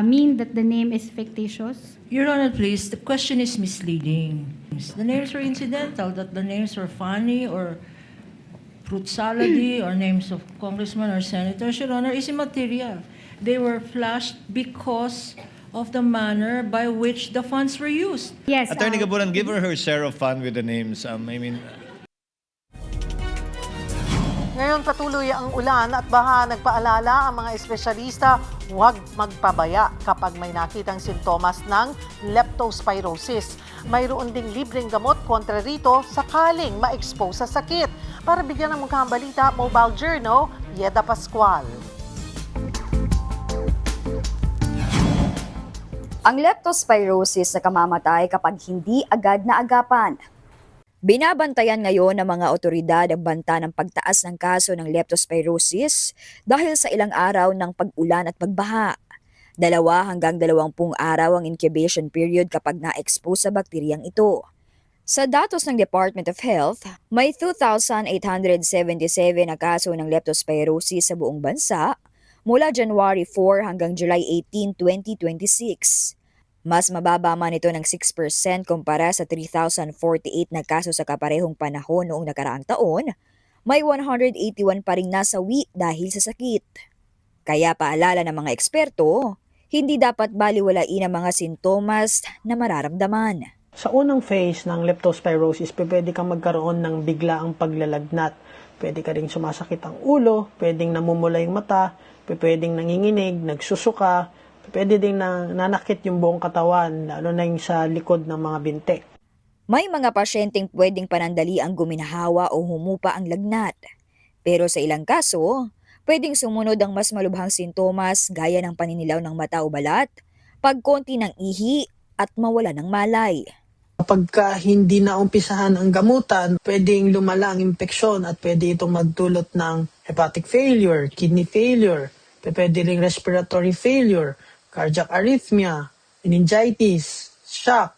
mean that the name is fictitious? Your Honor, please, the question is misleading. The names were incidental, that the names were funny or fruit salady or names of congressmen or senators, Your Honor, is immaterial. They were flashed because of the manner by which the funds were used. Yes. Attorney Capunan, give her share of fun with the names. Ngayon patuloy ang ulan at baha. Nagpaalala ang mga espesyalista, huwag magpabaya kapag may nakitang sintomas ng leptospirosis. Mayroon ding libreng gamot kontra rito sakaling ma-expose sa sakit. Para bigyan ng mukhang balita, Mobile Journal, Yeda Pascual. Ang leptospirosis na kamamatay kapag hindi agad na agapan. Binabantayan ngayon ng mga otoridad ang banta ng pagtaas ng kaso ng leptospirosis dahil sa ilang araw ng pag-ulan at pagbaha. 2 hanggang 20 araw ang incubation period kapag na-expose sa bakteriyang ito. Sa datos ng Department of Health, may 2,877 na kaso ng leptospirosis sa buong bansa mula January 4 hanggang July 18, 2026. Mas mababa man ito ng 6% kumpara sa 3,048 na kaso sa kaparehong panahon noong nakaraang taon, may 181 pa ring nasawi dahil sa sakit. Kaya paalala ng mga eksperto, hindi dapat baliwalain ang mga sintomas na mararamdaman. Sa unang phase ng leptospirosis, pwede kang magkaroon ng biglaang paglalagnat. Pwede ka ring sumasakit ang ulo, pwedeng namumula yung mata, pwedeng nanginginig, nagsusuka, pwede ding nanakit yung buong katawan, lalo na yung sa likod ng mga binti. May mga pasyenteng pwedeng panandali ang guminhawa o humupa ang lagnat. Pero sa ilang kaso, pwedeng sumunod ang mas malubhang sintomas gaya ng paninilaw ng mata o balat, pagkonti ng ihi at mawala ng malay. Kapag hindi naumpisahan ang gamutan, pwedeng lumala ang impeksyon at pwede itong magdulot ng hepatic failure, kidney failure, pwede ring respiratory failure, cardiac arrhythmia, meningitis, shock,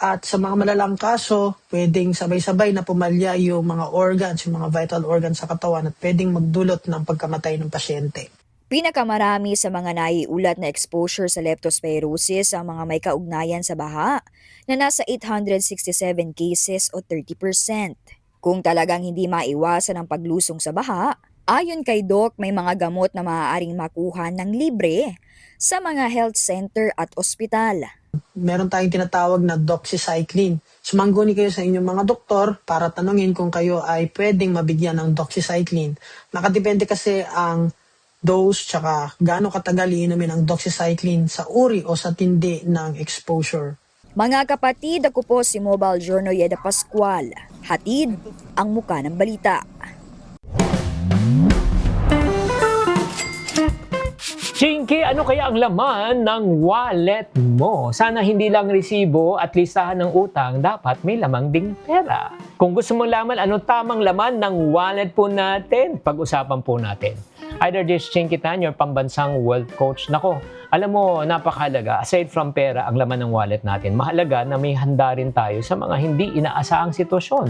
at sa mga malalang kaso, pwedeng sabay-sabay na pumalya yung mga organs, yung mga vital organs sa katawan at pwedeng magdulot ng pagkamatay ng pasyente. Pinakamarami sa mga naiulat na exposure sa leptospirosis ang mga may kaugnayan sa baha na nasa 867 cases o 30%. Kung talagang hindi maiwasan ang paglusong sa baha, ayon kay Doc may mga gamot na maaaring makuha ng libre sa mga health center at ospital. Meron tayong tinatawag na doxycycline. Sumangguni kayo sa inyong mga doktor para tanungin kung kayo ay pwedeng mabigyan ng doxycycline. Nakadepende kasi ang dose tsaka gaano katagal iinumin ang doxycycline sa uri o sa tindi ng exposure. Mga kapatid, ako po si Mobile Journal Yeda Pascual. Hatid ang muka ng balita. Chinky, ano kaya ang laman ng wallet mo? Sana hindi lang resibo at listahan ng utang, dapat may lamang ding pera. Kung gusto mong laman ano tamang laman ng wallet po natin, pag-usapan po natin. Either this Chinky Tan, your pambansang wealth coach. Nako, alam mo, napakahalaga. Aside from pera, ang laman ng wallet natin, mahalaga na may handa rin tayo sa mga hindi inaasahang sitwasyon.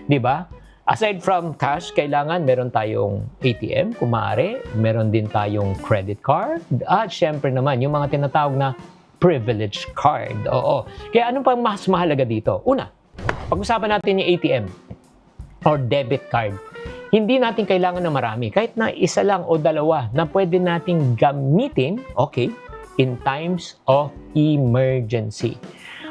Di ba? Aside from cash, kailangan meron tayong ATM, kung maaari. Meron din tayong credit card. At syempre naman, yung mga tinatawag na privilege card. Oo. Kaya ano pang mas mahalaga dito? Una, pag-usapan natin yung ATM or debit card. Hindi natin kailangan na marami. Kahit na isa lang o dalawa na pwede nating gamitin, okay, in times of emergency.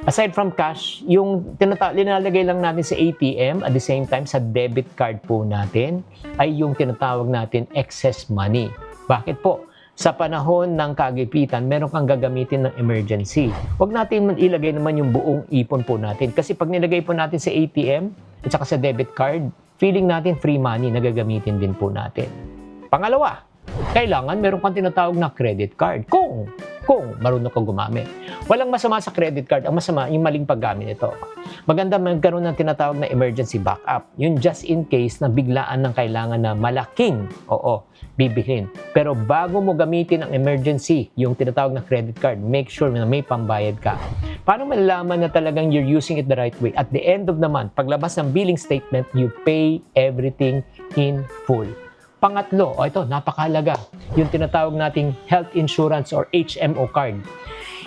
Aside from cash, yung linalagay lang natin sa ATM at the same time sa debit card po natin ay yung tinatawag natin excess money. Bakit po? Sa panahon ng kagipitan, meron kang gagamitin ng emergency. Huwag natin ilagay naman yung buong ipon po natin. Kasi pag nilagay po natin sa ATM at saka sa debit card, feeling natin free money na gagamitin din po natin. Pangalawa, kailangan meron kang tinatawag na credit card. Kung marunong kang gumamit. Walang masama sa credit card. Ang masama, yung maling paggamit nito. Maganda magkaroon ng tinatawag na emergency backup. Yun just in case na biglaan ng kailangan na malaking, bibilhin. Pero bago mo gamitin ang emergency, yung tinatawag na credit card, make sure na may pambayad ka. Paano malalaman na talagang you're using it the right way? At the end of the month, paglabas ng billing statement, you pay everything in full. Pangatlo, ito, napakahalaga, yung tinatawag nating health insurance or HMO card.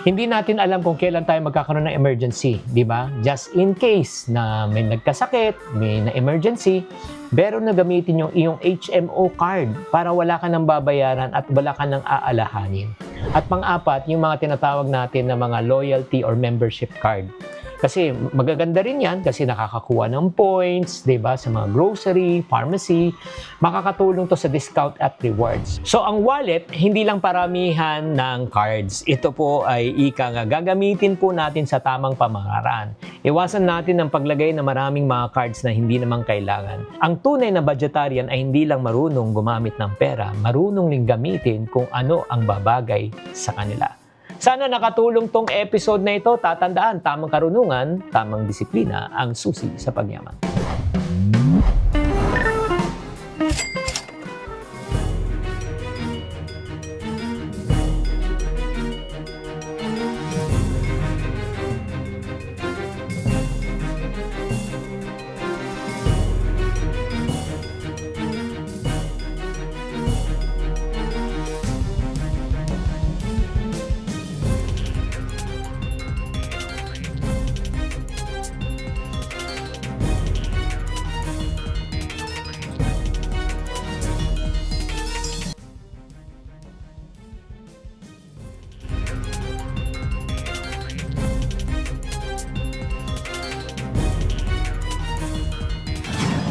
Hindi natin alam kung kailan tayo magkakaroon ng emergency, di ba? Just in case na may nagkasakit, may na-emergency, pero na gamitin yung iyong HMO card para wala ka nang babayaran at wala ka nang aalahanin. At pang-apat, yung mga tinatawag natin na mga loyalty or membership card. Kasi magaganda rin yan kasi nakakakuha ng points, diba, sa mga grocery, pharmacy. Makakatulong to sa discount at rewards. So ang wallet, hindi lang paramihan ng cards. Ito po ay gagamitin po natin sa tamang pamamaraan. Iwasan natin ang paglagay ng maraming mga cards na hindi naman kailangan. Ang tunay na budgetarian ay hindi lang marunong gumamit ng pera, marunong ring gamitin kung ano ang babagay sa kanila. Sana nakatulong tong episode na ito. Tatandaan, tamang karunungan, tamang disiplina ang susi sa pagyaman.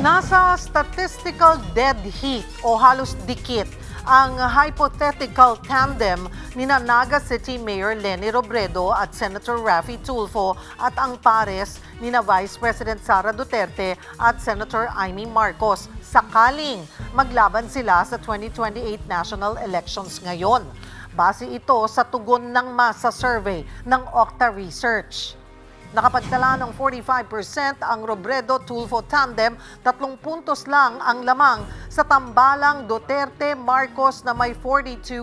Nasa statistical dead heat o halos dikit ang hypothetical tandem ni Naga City Mayor Leni Robredo at Senator Raffy Tulfo at ang pares ni Vice President Sara Duterte at Senator Amy Marcos sakaling maglaban sila sa 2028 national elections ngayon. Base ito sa tugon ng masa survey ng Octa Research. Nakapagtala ng 45% ang Robredo-Tulfo tandem, 3 puntos lang ang lamang sa tambalang Duterte-Marcos na may 42%.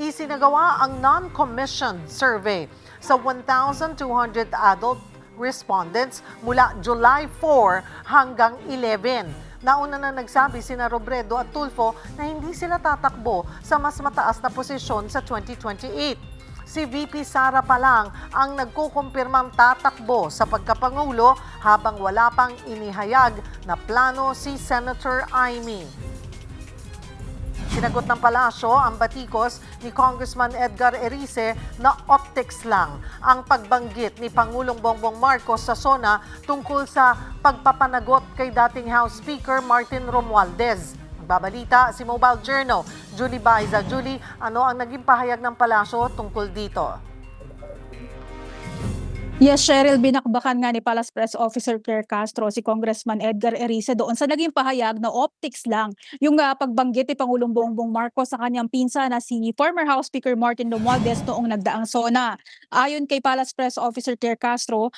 Isinagawa ang non-commissioned survey sa 1,200 adult respondents mula July 4 hanggang 11. Nauna na nagsabi sina Robredo at Tulfo na hindi sila tatakbo sa mas mataas na posisyon sa 2028. Si VP Sara pa lang ang nagkukumpirmang tatakbo sa pagkapangulo habang wala pang inihayag na plano si Senator Amy. Sinagot ng palasyo ang batikos ni Congressman Edgar Erice na optics lang ang pagbanggit ni Pangulong Bongbong Marcos sa SONA tungkol sa pagpapanagot kay dating House Speaker Martin Romualdez. Babalita si Mobile Journal, Julie Baiza. Julie, ano ang naging pahayag ng palasyo tungkol dito? Yes, Cheryl, binakbakan nga ni Palace Press Officer Claire Castro si Congressman Edgar Erice doon sa naging pahayag na optics lang yung pagbanggit ni Pangulong Bongbong Marcos sa kanyang pinsa na si former House Speaker Martin Romualdez noong nagdaang SONA. Ayon kay Palace Press Officer Claire Castro,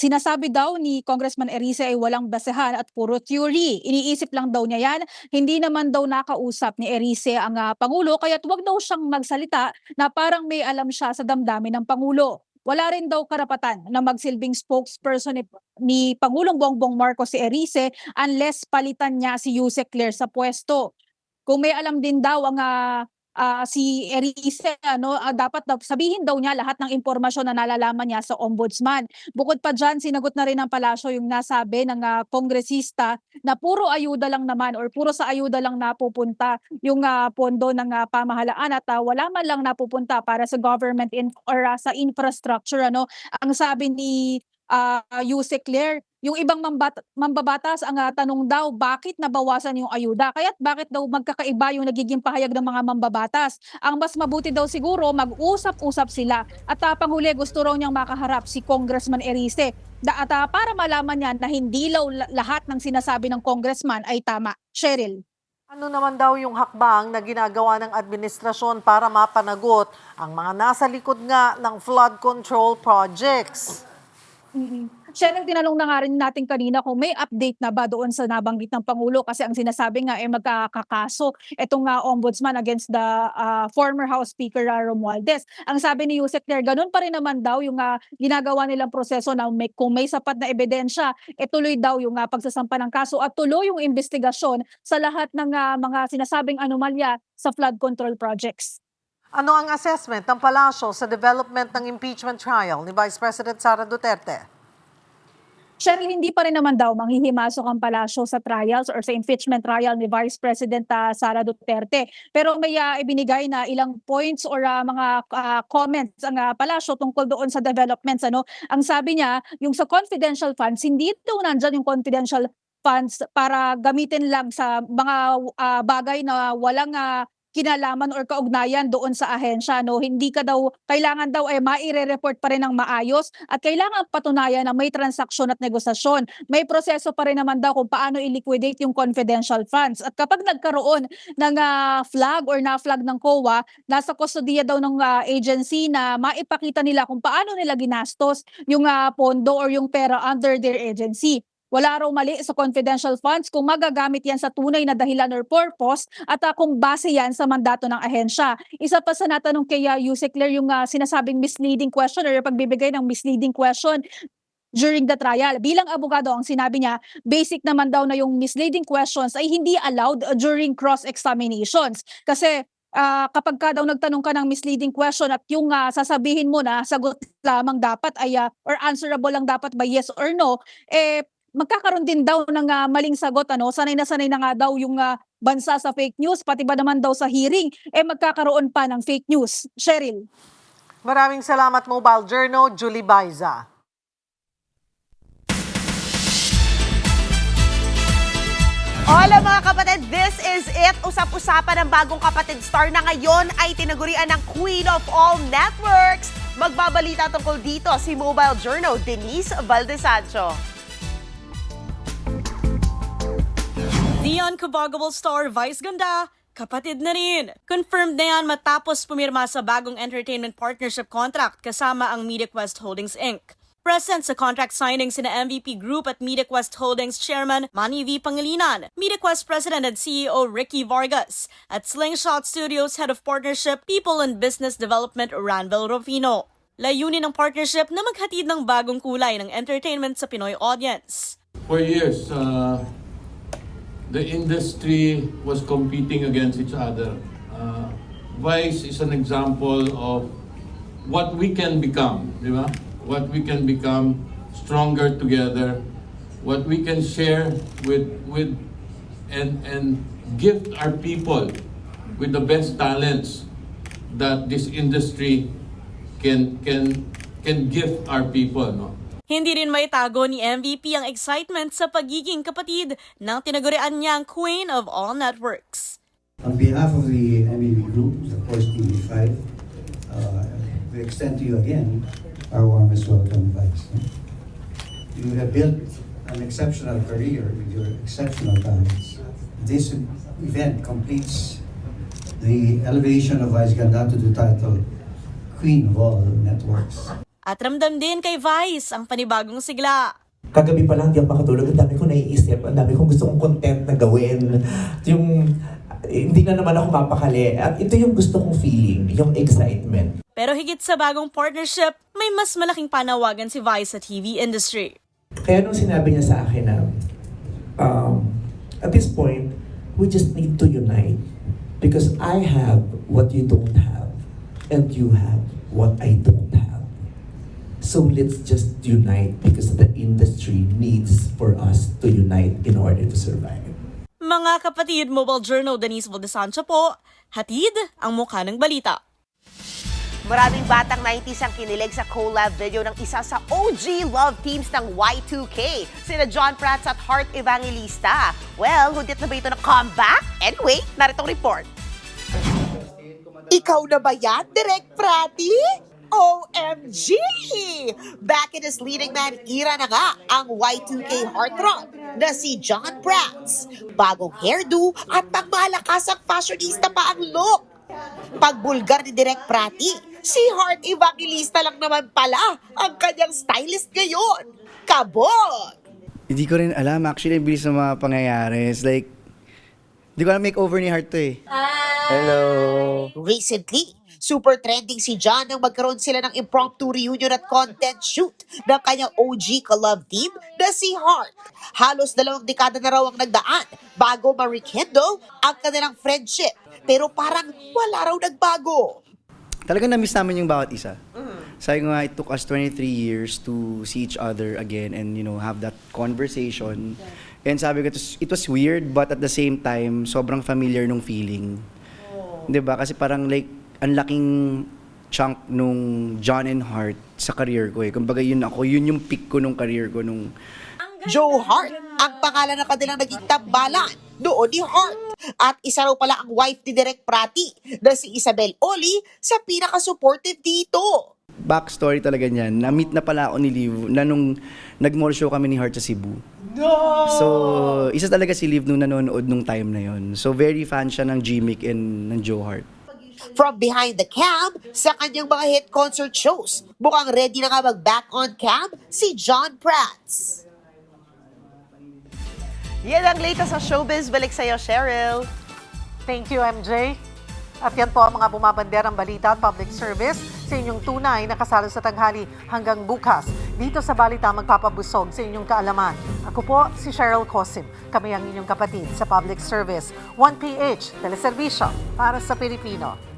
sinasabi daw ni Congressman Erice ay walang basehan at puro theory. Iniisip lang daw niya yan, hindi naman daw nakausap ni Erice ang Pangulo kaya't wag daw siyang magsalita na parang may alam siya sa damdamin ng Pangulo. Wala rin daw karapatan na magsilbing spokesperson ni Pangulong Bongbong Marcos si Erice unless palitan niya si Yusek Claire sa pwesto. Kung may alam din daw ang si Erice, dapat sabihin daw niya lahat ng impormasyon na nalalaman niya sa ombudsman. Bukod pa dyan, sinagot na rin ng palasyo yung nasabi ng kongresista na puro ayuda lang naman or puro sa ayuda lang napupunta yung pondo ng pamahalaan at wala man lang napupunta para sa government or sa infrastructure. Ang sabi ni Yusek Claire, yung ibang mambabatas ang tanong daw bakit nabawasan yung ayuda. Kaya't bakit daw magkakaiba yung nagiging pahayag ng mga mambabatas. Ang mas mabuti daw siguro mag-usap-usap sila. At panghuli gusto raw niyang makaharap si Congressman Erice. At para malaman niya na hindi lahat ng sinasabi ng congressman ay tama. Cheryl. Ano naman daw yung hakbang na ginagawa ng administrasyon para mapanagot ang mga nasa likod nga ng flood control projects? Cheryl, tinanong na nga rin natin kanina kung may update na ba doon sa nabanggit ng Pangulo kasi ang sinasabi nga ay magkakaso itong ombudsman against the former House Speaker Romualdez. Ang sabi ni Yusek Claire, ganun pa rin naman daw yung ginagawa nilang proseso na kung may sapat na ebidensya, tuloy daw yung pagsasampa ng kaso at tuloy yung investigasyon sa lahat ng mga sinasabing anomalya sa flood control projects. Ano ang assessment ng palasyo sa development ng impeachment trial ni Vice President Sara Duterte? Cheryl, hindi pa rin naman daw manghihimasok ang palasyo sa trials or sa impeachment trial ni Vice President Sara Duterte. Pero may ibinigay na ilang points or mga comments ang palasyo tungkol doon sa developments. Ang sabi niya, yung sa confidential funds, hindi daw nandyan yung confidential funds para gamitin lang sa mga bagay na walang kinalaman or kaugnayan doon sa ahensya. Hindi kailangan daw ay maire-report pa rin ng maayos at kailangan patunayan na may transaksyon at negosasyon. May proseso pa rin naman daw kung paano i-liquidate yung confidential funds. At kapag nagkaroon ng flag or na-flag ng COA, nasa kustodiya daw ng agency na maipakita nila kung paano nila ginastos yung pondo or yung pera under their agency. Wala raw mali sa confidential funds kung magagamit yan sa tunay na dahilan or purpose at kung base yan sa mandato ng ahensya. Isa pa sa natanong kay Yusek Claire yung sinasabing misleading question or yung pagbibigay ng misleading question during the trial. Bilang abogado, ang sinabi niya, basic naman daw na yung misleading questions ay hindi allowed during cross-examinations. Kasi kapag ka daw nagtanong ka ng misleading question at yung sasabihin mo na sagot lamang dapat ay or answerable lang dapat by yes or no, magkakaroon din daw ng maling sagot. Sanay na nga daw yung bansa sa fake news, pati ba naman daw sa hearing, magkakaroon pa ng fake news. Cheryl. Maraming salamat, Mobile Journal, Julie Baiza. Hola mga kapatid, this is it. Usap-usapan ng bagong kapatid star na ngayon ay tinagurian ng Queen of All Networks. Magbabalita tungkol dito si Mobile Journal Denise Valdesancho. The unconformable star Vice Ganda, kapatid na rin. Confirmed na yan matapos pumirma sa bagong entertainment partnership contract kasama ang MediaQuest Holdings Inc. Present sa contract signing sina MVP Group at MediaQuest Holdings Chairman Manny V. Pangilinan, MediaQuest President and CEO Ricky Vargas, at Slingshot Studios Head of Partnership, People and Business Development Ranvel Rufino. Layunin ng partnership na maghatid ng bagong kulay ng entertainment sa Pinoy audience. For years, the industry was competing against each other. Vice is an example of what we can become, di ba? What we can become stronger together, what we can share with and gift our people with the best talents that this industry can gift our people, no? Hindi rin maitago ni MVP ang excitement sa pagiging kapatid ng tinagurian niyang Queen of All Networks. On behalf of the MVP Group, of course TV5, we extend to you again our warmest welcome, Vice. You have built an exceptional career with your exceptional talents. This event completes the elevation of Vice Ganda to the title Queen of All Networks. At ramdam din kay Vice ang panibagong sigla. Kagabi pa lang, di ako makatulog. Ang dami kong naiisip. Ang dami kong gusto kong content na gawin. Hindi na naman ako mapakali. At ito yung gusto kong feeling, yung excitement. Pero higit sa bagong partnership, may mas malaking panawagan si Vice sa TV industry. Kaya nung sinabi niya sa akin na, at this point, we just need to unite. Because I have what you don't have. And you have what I don't have. So let's just unite because the industry needs for us to unite in order to survive. Mga kapatid, Mobile Journal Denise Valdesancho po, hatid ang mukha ng balita. Maraming batang 90s ang kinilig sa collab video ng isa sa OG love teams ng Y2K, sina John Prats at Heart Evangelista. Well, hundit na ba ito ng comeback? Anyway, naritong report. Ikaw na ba yan, Direk Prati? OMG! Back in his leading man era na nga ang Y2K heartthrob na si John Prats. Bagong hairdo at pagmalakas ang fashionista pa ang look. Pagbulgar ni Direk Prati, si Heart Evangelista lang naman pala ang kanyang stylist ngayon. Kabog! Hindi ko rin alam. Actually, ang bilis ng mga pangyayari. It's like, hindi ko alam makeover ni Heart to eh. Hello! Recently, super trending si John nang magkaroon sila ng impromptu reunion at content shoot ng kanyang OG ka-love team na si Heart. Halos 2 dekada na raw ang nagdaan bago ma-rekindle ang kanilang friendship. Pero parang wala raw nagbago. Talagang na-miss namin yung bawat isa. Sabi ko nga, it took us 23 years to see each other again and, you know, have that conversation. And sabi ko, it was weird, but at the same time, sobrang familiar nung feeling. Diba? Kasi parang like, ang laking chunk nung John and Heart sa career ko eh. Kumbaga yun ako, yun yung peak ko nung career ko nung... Joe Hart, ang pangalan ng kanilang naging tambalan doon ni Hart. At isa raw pala ang wife ni Direk Prati na si Isabel Oli sa pinaka-supportive dito. Backstory talaga niyan. Na-meet na pala ako ni Liv na nung nag-mall show kami ni Heart sa Cebu. No! So, isa talaga si Liv nung nanonood nung time na yon. So, very fan siya ng Gmic and ng Joe Hart. From behind the cam, sa kanyang mga hit concert shows, mukhang ready na nga mag-back on cam si John Prats. Yan ang latest sa showbiz. Balik sa'yo, Cheryl. Thank you, MJ. At yan po ang mga bumabanderang balita at public service sa inyong tunay na kasalo sa tanghali hanggang bukas. Dito sa Balita magpapabusog sa inyong kaalaman. Ako po si Cheryl Cosim. Kami ang inyong kapatid sa public service. 1PH, teleservisyo para sa Pilipino.